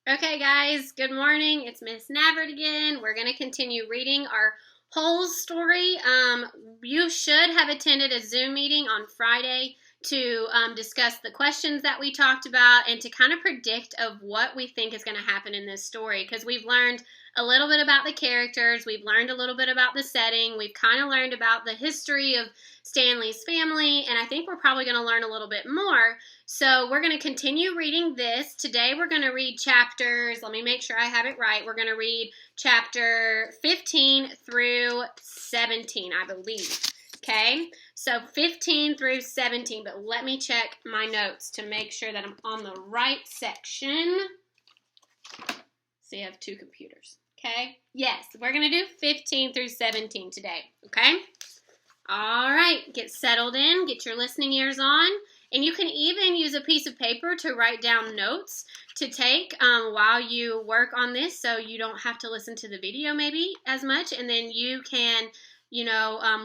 Okay, guys, good morning. It's Miss Navert again. We're going to continue reading our whole story. You should have attended a Zoom meeting on Friday to discuss the questions that we talked about and to kind of predict of what we think is going to happen in this story, because we've learned a little bit about the characters, we've learned a little bit about the setting, we've kind of learned about the history of Stanley's family, and I think we're probably going to learn a little bit more. So we're going to continue reading this. Today we're going to read chapters, let me make sure I have it right, we're going to read chapter 15 through 17, I believe. Okay, so 15 through 17, but let me check my notes to make sure that I'm on the right section. See, I have two computers. Okay, yes, we're going to do 15 through 17 today, okay? All right, get settled in, get your listening ears on, and you can even use a piece of paper to write down notes to take while you work on this, so you don't have to listen to the video maybe as much, and then you can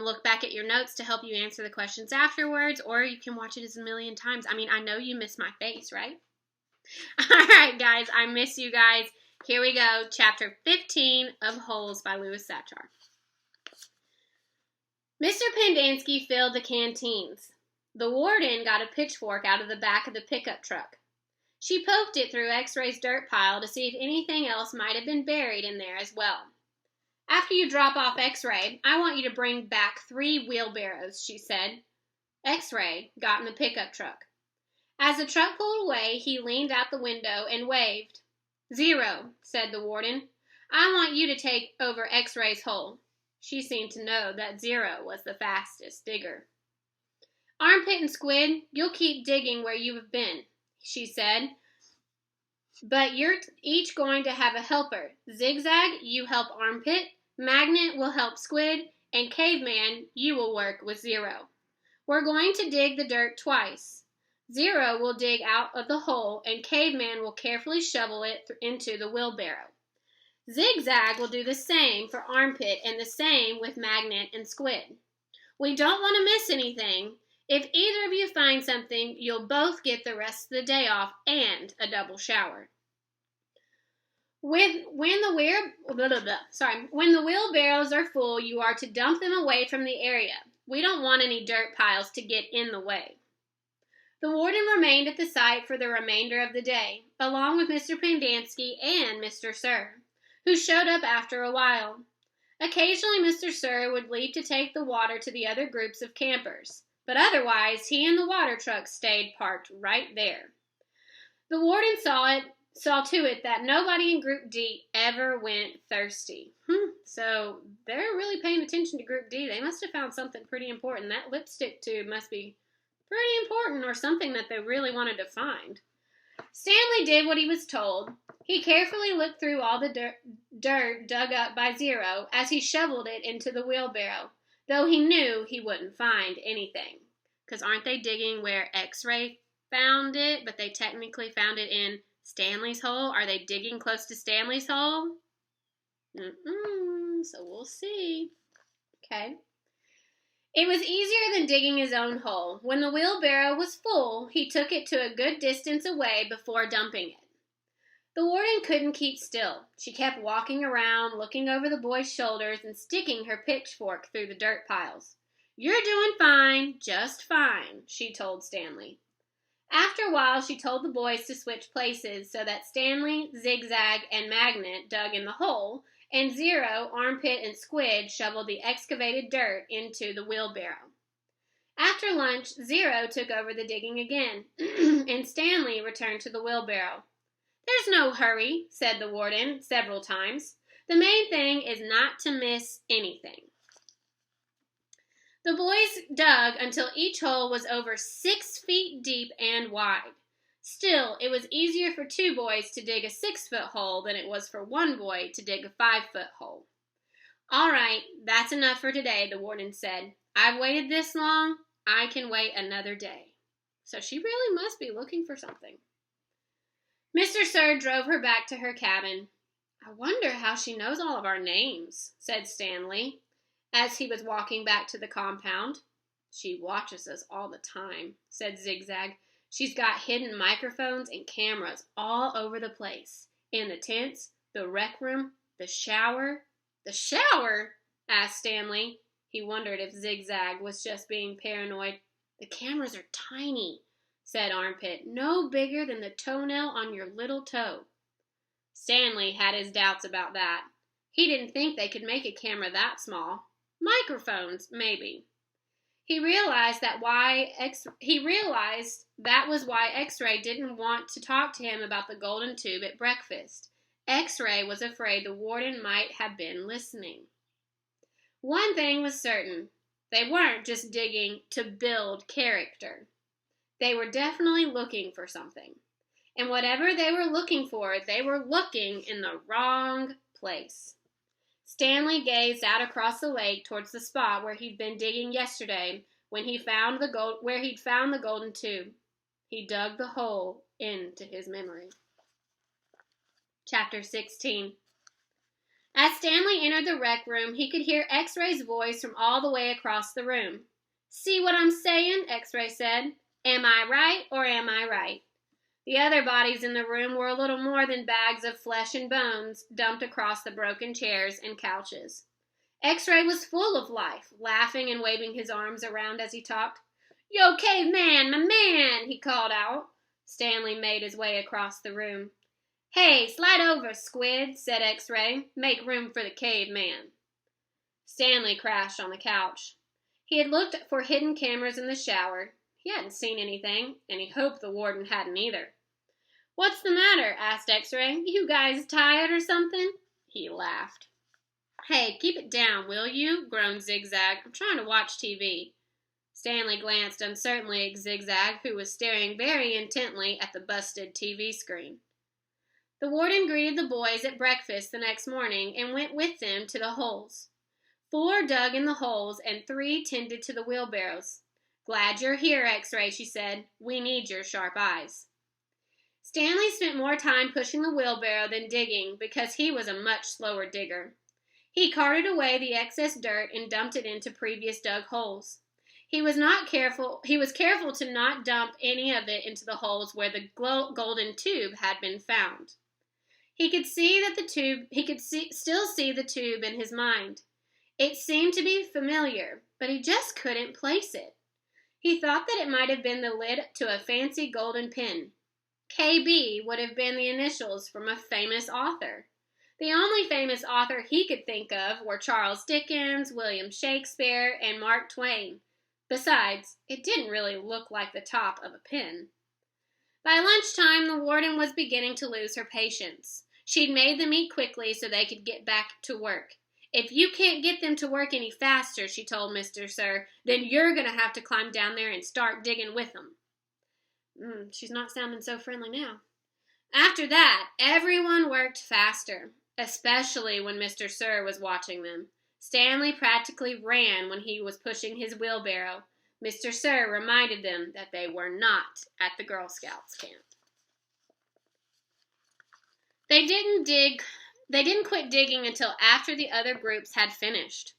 look back at your notes to help you answer the questions afterwards, or you can watch it as a million times. I mean, I know you miss my face, right? All right, guys, I miss you guys. Here we go, chapter 15 of Holes by Louis Sachar. Mr. Pendanski filled the canteens. The warden got a pitchfork out of the back of the pickup truck. She poked it through X-Ray's dirt pile to see if anything else might have been buried in there as well. After you drop off X-Ray, I want you to bring back 3 wheelbarrows, she said. X-Ray got in the pickup truck. As the truck pulled away, he leaned out the window and waved. 0, said the warden. I want you to take over X-Ray's hole. She seemed to know that 0 was the fastest digger. Armpit and Squid, you'll keep digging where you have been, she said. But you're each going to have a helper. Zigzag, you help Armpit. Magnet will help Squid. And Caveman, you will work with 0. We're going to dig the dirt twice. 0 will dig out of the hole, and Caveman will carefully shovel it into the wheelbarrow. Zigzag will do the same for Armpit and the same with Magnet and Squid. We don't want to miss anything. If either of you find something, you'll both get the rest of the day off and a double shower. When the wheelbarrows are full, you are to dump them away from the area. We don't want any dirt piles to get in the way. The warden remained at the site for the remainder of the day, along with Mr. Pendanski and Mr. Sir, who showed up after a while. Occasionally, Mr. Sir would leave to take the water to the other groups of campers, but otherwise, he and the water truck stayed parked right there. The warden saw to it that nobody in Group D ever went thirsty. So they're really paying attention to Group D. They must have found something pretty important. That lipstick tube must be pretty important, or something that they really wanted to find. Stanley did what he was told. He carefully looked through all the dirt dug up by 0 as he shoveled it into the wheelbarrow, though he knew he wouldn't find anything. Because aren't they digging where X-Ray found it, but they technically found it in Stanley's hole? Are they digging close to Stanley's hole? So we'll see. Okay. It was easier than digging his own hole. When the wheelbarrow was full, he took it to a good distance away before dumping it. The warden couldn't keep still. She kept walking around, looking over the boy's shoulders and sticking her pitchfork through the dirt piles. You're doing fine, just fine, she told Stanley. After a while, she told the boys to switch places so that Stanley, Zigzag, and Magnet dug in the hole, and 0, Armpit, and Squid shoveled the excavated dirt into the wheelbarrow. After lunch, 0 took over the digging again, and Stanley returned to the wheelbarrow. There's no hurry, said the warden several times. The main thing is not to miss anything. The boys dug until each hole was over 6 feet deep and wide. Still, it was easier for 2 boys to dig a 6-foot hole than it was for 1 boy to dig a 5-foot hole. All right, that's enough for today, the warden said. I've waited this long. I can wait another day. So she really must be looking for something. Mr. Sir drove her back to her cabin. I wonder how she knows all of our names, said Stanley, as he was walking back to the compound. She watches us all the time, said Zigzag. She's got hidden microphones and cameras all over the place. In the tents, the rec room, the shower. The shower? Asked Stanley. He wondered if Zigzag was just being paranoid. The cameras are tiny, said Armpit. No bigger than the toenail on your little toe. Stanley had his doubts about that. He didn't think they could make a camera that small. Microphones, maybe. He realized that was why X-Ray didn't want to talk to him about the golden tube at breakfast. X-Ray was afraid the warden might have been listening. One thing was certain. They weren't just digging to build character. They were definitely looking for something. And whatever they were looking for, they were looking in the wrong place. Stanley gazed out across the lake towards the spot where he'd been digging yesterday when he'd found the golden tube. He dug the hole into his memory. Chapter 16. As Stanley entered the rec room, he could hear X-Ray's voice from all the way across the room. See what I'm saying? X-Ray said. Am I right or am I right? The other bodies in the room were a little more than bags of flesh and bones dumped across the broken chairs and couches. X-Ray was full of life, laughing and waving his arms around as he talked. Yo, caveman, my man, he called out. Stanley made his way across the room. Hey, slide over, Squid, said X-Ray. Make room for the caveman. Stanley crashed on the couch. He had looked for hidden cameras in the shower. He hadn't seen anything, and he hoped the warden hadn't either. What's the matter? Asked X-Ray. You guys tired or something? He laughed. Hey, keep it down, will you? Groaned Zigzag. I'm trying to watch TV. Stanley glanced uncertainly at Zigzag, who was staring very intently at the busted TV screen. The warden greeted the boys at breakfast the next morning and went with them to the holes. 4 dug in the holes and 3 tended to the wheelbarrows. Glad you're here, X-Ray, she said. We need your sharp eyes. Stanley spent more time pushing the wheelbarrow than digging because he was a much slower digger. He carted away the excess dirt and dumped it into previous dug holes. He was careful to not dump any of it into the holes where the golden tube had been found. He could still see the tube in his mind. It seemed to be familiar, but he just couldn't place it. He thought that it might have been the lid to a fancy golden pen. KB would have been the initials from a famous author. The only famous author he could think of were Charles Dickens, William Shakespeare, and Mark Twain. Besides, it didn't really look like the top of a pen. By lunchtime, the warden was beginning to lose her patience. She'd made them eat quickly so they could get back to work. If you can't get them to work any faster, she told Mr. Sir, then you're going to have to climb down there and start digging with them. She's not sounding so friendly now. After that, everyone worked faster, especially when Mr. Sir was watching them. Stanley practically ran when he was pushing his wheelbarrow. Mr. Sir reminded them that they were not at the Girl Scouts camp. They didn't quit digging until after the other groups had finished.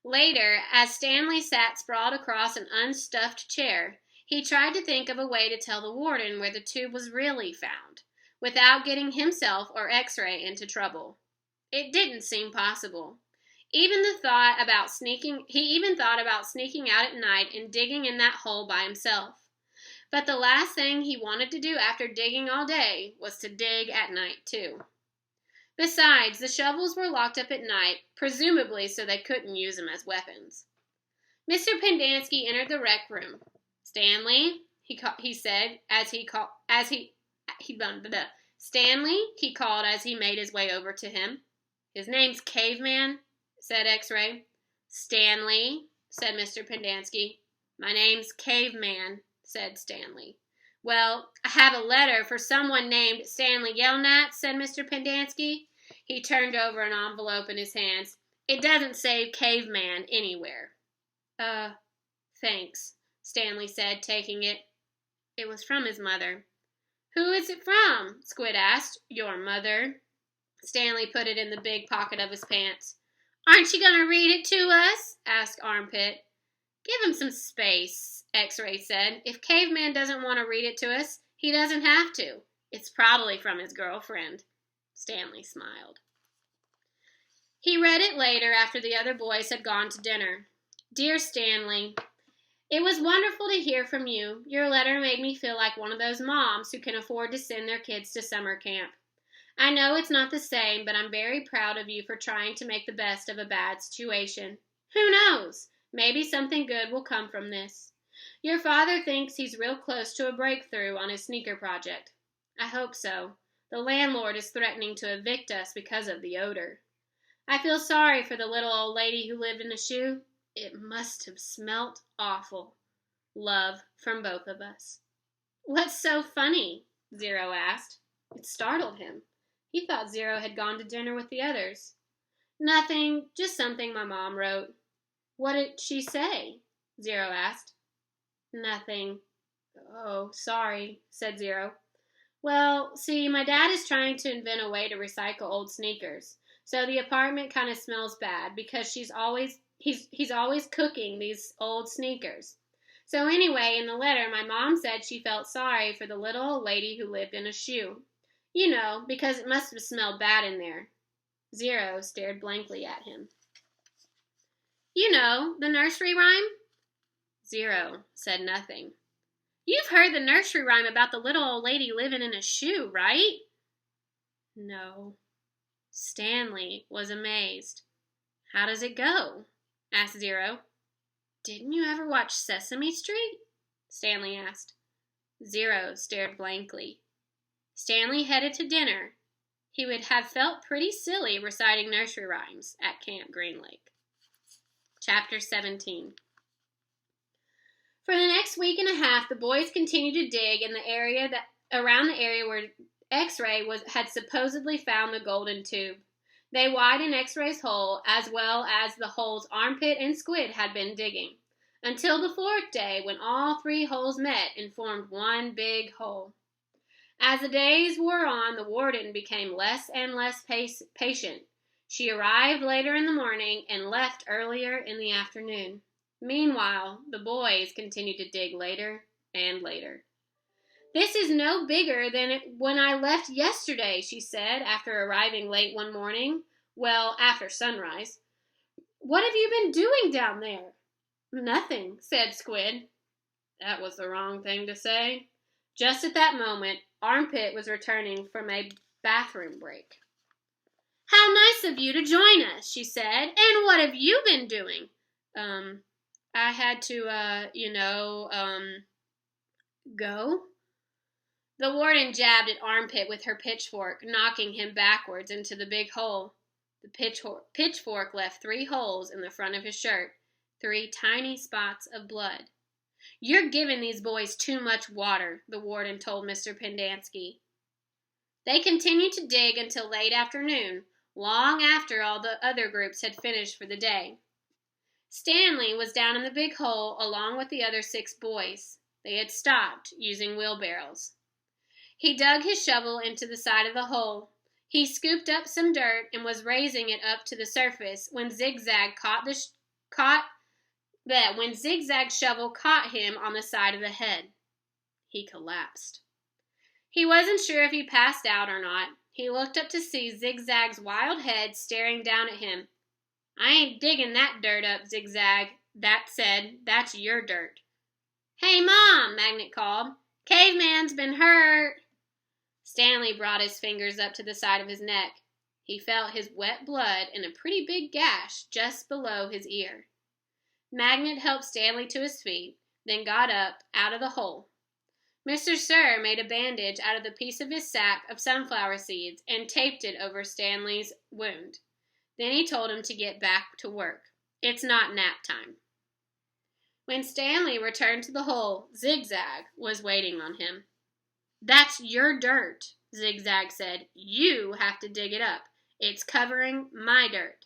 Later, as Stanley sat sprawled across an unstuffed chair, he tried to think of a way to tell the warden where the tube was really found, without getting himself or X-Ray into trouble. It didn't seem possible. He even thought about sneaking out at night and digging in that hole by himself. But the last thing he wanted to do after digging all day was to dig at night, too. Besides, the shovels were locked up at night, presumably so they couldn't use them as weapons. Mr. Pendanski entered the rec room. Stanley, he said, Stanley, he called as he made his way over to him. His name's Caveman, said X-Ray. Stanley, said Mr. Pendanski. My name's Caveman, said Stanley. Well, I have a letter for someone named Stanley Yelnats, said Mr. Pendanski. He turned over an envelope in his hands. It doesn't say Caveman anywhere. Thanks, Stanley said, taking it. It was from his mother. Who is it from? Squid asked. Your mother. Stanley put it in the big pocket of his pants. Aren't you going to read it to us? Asked Armpit. Give him some space, X-Ray said. If Caveman doesn't want to read it to us, he doesn't have to. It's probably from his girlfriend. Stanley smiled. He read it later after the other boys had gone to dinner. Dear Stanley, it was wonderful to hear from you. Your letter made me feel like one of those moms who can afford to send their kids to summer camp. I know it's not the same, but I'm very proud of you for trying to make the best of a bad situation. Who knows? Maybe something good will come from this. Your father thinks he's real close to a breakthrough on his sneaker project. I hope so. The landlord is threatening to evict us because of the odor. I feel sorry for the little old lady who lived in a shoe. It must have smelt awful. Love from both of us. What's so funny? Zero asked. It startled him. He thought Zero had gone to dinner with the others. Nothing, just something my mom wrote. What did she say? Zero asked. Nothing. Oh, sorry, said Zero. Well, see, my dad is trying to invent a way to recycle old sneakers. So the apartment kind of smells bad because he's always cooking these old sneakers. So anyway, in the letter, my mom said she felt sorry for the little old lady who lived in a shoe. You know, because it must have smelled bad in there. Zero stared blankly at him. You know, the nursery rhyme? Zero said nothing. You've heard the nursery rhyme about the little old lady living in a shoe, right? No. Stanley was amazed. How does it go? Asked Zero. Didn't you ever watch Sesame Street? Stanley asked. Zero stared blankly. Stanley headed to dinner. He would have felt pretty silly reciting nursery rhymes at Camp Green Lake. Chapter 17. For the next week and a half, the boys continued to dig in the area around the area where X-Ray had supposedly found the golden tube. They widened X-Ray's hole as well as the holes Armpit and Squid had been digging, until the fourth day when all three holes met and formed one big hole. As the days wore on, the warden became less and less patient. She arrived later in the morning and left earlier in the afternoon. Meanwhile, the boys continued to dig later and later. This is no bigger than when I left yesterday, she said after arriving late one morning. Well, after sunrise. What have you been doing down there? Nothing, said Squid. That was the wrong thing to say. Just at that moment, Armpit was returning from a bathroom break. How nice of you to join us, she said. And what have you been doing? I had to, go. The warden jabbed at Armpit with her pitchfork, knocking him backwards into the big hole. The pitchfork left 3 holes in the front of his shirt, 3 tiny spots of blood. You're giving these boys too much water, the warden told Mr. Pendanski. They continued to dig until late afternoon, long after all the other groups had finished for the day. Stanley was down in the big hole along with the other 6 boys. They had stopped using wheelbarrows. He dug his shovel into the side of the hole. He scooped up some dirt and was raising it up to the surface when Zigzag shovel caught him on the side of the head. He collapsed. He wasn't sure if he passed out or not. He looked up to see Zigzag's wild head staring down at him. I ain't digging that dirt up, Zigzag. That said, that's your dirt. Hey, Mom, Magnet called. Caveman's been hurt. Stanley brought his fingers up to the side of his neck. He felt his wet blood in a pretty big gash just below his ear. Magnet helped Stanley to his feet, then got up out of the hole. Mr. Sir made a bandage out of the piece of his sack of sunflower seeds and taped it over Stanley's wound. Then he told him to get back to work. It's not nap time. When Stanley returned to the hole, Zigzag was waiting on him. That's your dirt, Zigzag said. You have to dig it up. It's covering my dirt.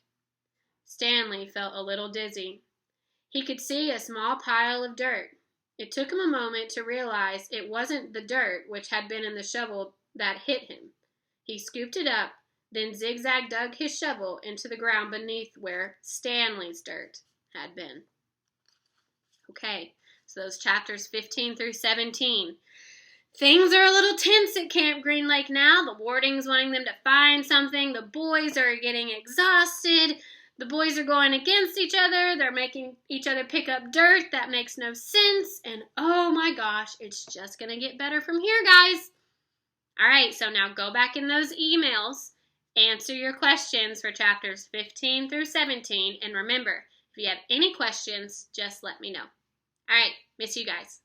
Stanley felt a little dizzy. He could see a small pile of dirt. It took him a moment to realize it wasn't the dirt which had been in the shovel that hit him. He scooped it up, then Zigzag dug his shovel into the ground beneath where Stanley's dirt had been. Okay, so those chapters 15 through 17. Things are a little tense at Camp Green Lake now. The warden's wanting them to find something. The boys are getting exhausted. The boys are going against each other. They're making each other pick up dirt. That makes no sense. And oh my gosh, it's just going to get better from here, guys. All right, so now go back in those emails. Answer your questions for chapters 15 through 17. And remember, if you have any questions, just let me know. All right, miss you guys.